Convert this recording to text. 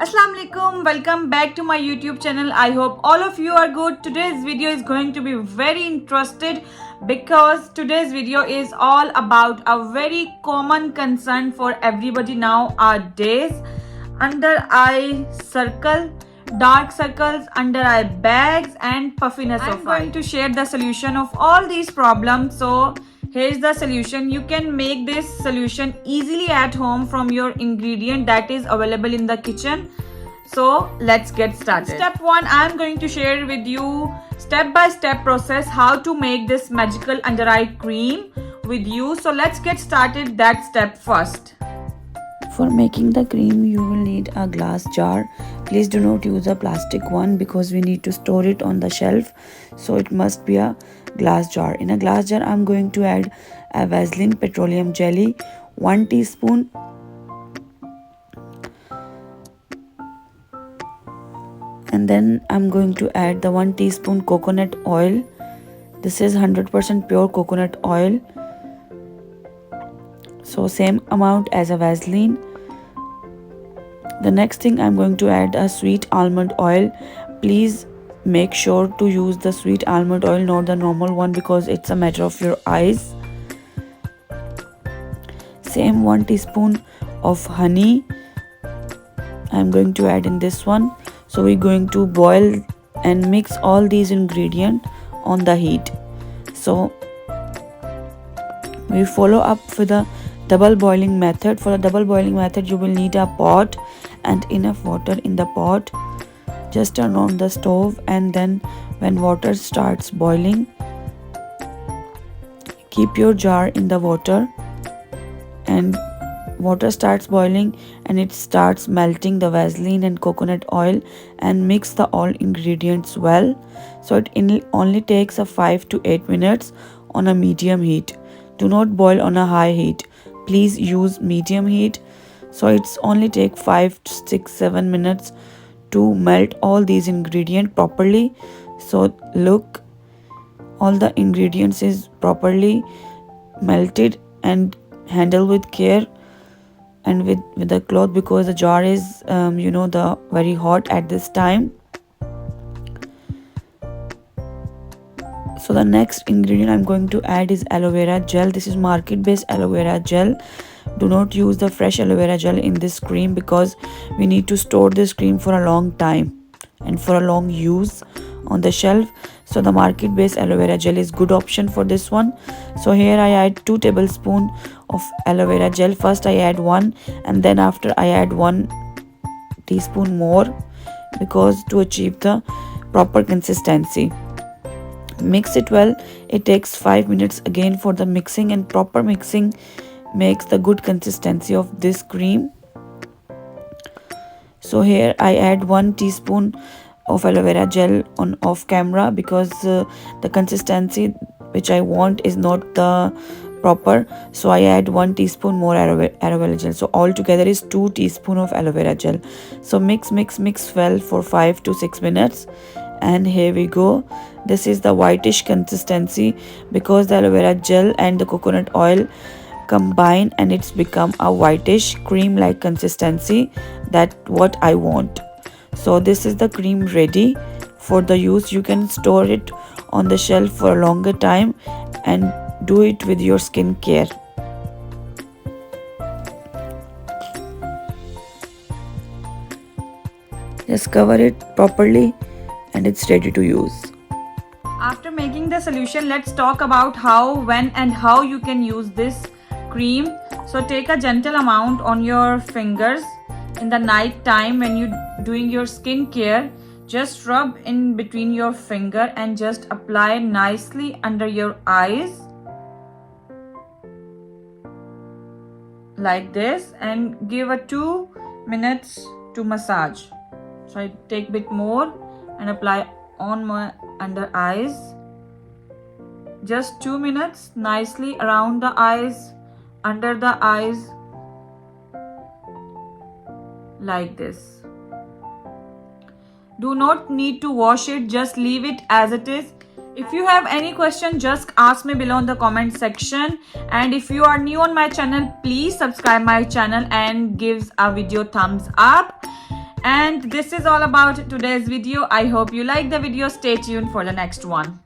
Assalamu alaikum, welcome back to my YouTube channel. I hope all of you are good. Today's video is going to be very interested because today's video is all about a very common concern for everybody nowadays: under eye circle, dark circles, under eye bags, and puffiness of eye. I'm going to share the solution of all these problems. So here's the solution. You can make this solution easily at home from your ingredient that is available in the kitchen. So let's get started. Step 1, I'm going to share with you step-by-step process how to make this magical under eye cream with you. So let's get started that step first. For making the cream, you will need a glass jar. Please do not use a plastic one because we need to store it on the shelf. So it must be a glass jar. In a glass jar, I'm going to add a Vaseline petroleum jelly, 1 teaspoon. And then I'm going to add the 1 teaspoon coconut oil. This is 100% pure coconut oil. So same amount as a Vaseline. The next thing, I'm going to add a sweet almond oil. Please make sure to use the sweet almond oil, not the normal one, because it's a matter of your eyes. Same 1 teaspoon of honey I'm going to add in this one. So we're going to boil and mix all these ingredients on the heat. So we follow up with a double boiling method. For the double boiling method, you will need a pot and enough water in the pot. Just turn on the stove, and then when water starts boiling, keep your jar in the water, and water starts boiling and it starts melting the Vaseline and coconut oil, and mix the all ingredients well. So it only takes a 5 to 8 minutes on a medium heat. Do not boil on a high heat. Please use medium heat. So it's only take 5 to 6 7 minutes to melt all these ingredients properly. So look, all the ingredients is properly melted, and handle with care and with the cloth, because the jar is the very hot at this time. So the next ingredient I'm going to add is aloe vera gel. This is market based aloe vera gel. Do not use the fresh aloe vera gel in this cream because we need to store this cream for a long time and for a long use on the shelf. So the market based aloe vera gel is good option for this one. So here I add 2 tablespoons of aloe vera gel. First I add 1, and then after I add 1 teaspoon more, because to achieve the proper consistency. Mix it well. It takes 5 minutes again for the mixing, and proper mixing makes the good consistency of this cream. So here I add 1 teaspoon of aloe vera gel on off camera, because the consistency which I want is not the proper. So I add 1 teaspoon more aloe vera gel. So altogether is 2 teaspoon of aloe vera gel. So mix well for 5 to 6 minutes. And here we go. This is the whitish consistency, because the aloe vera gel and the coconut oil combine and it's become a whitish cream like consistency. That what I want. So this is the cream ready for the use. You can store it on the shelf for a longer time and do it with your skin care. Just cover it properly and it's ready to use. After making the solution, let's talk about how, when, and how you can use this cream. So take a gentle amount on your fingers in the night time when you're doing your skin care. Just rub in between your finger and just apply nicely under your eyes like this, and give a 2 minutes to massage. So I take a bit more and apply on my under eyes. Just 2 minutes nicely around the eyes, under the eyes, like this. Do not need to wash it, just leave it as it is. If you have any question, just ask me below in the comment section. And if you are new on my channel, please subscribe my channel and give a video thumbs up. And this is all about today's video. I hope you like the video. Stay tuned for the next one.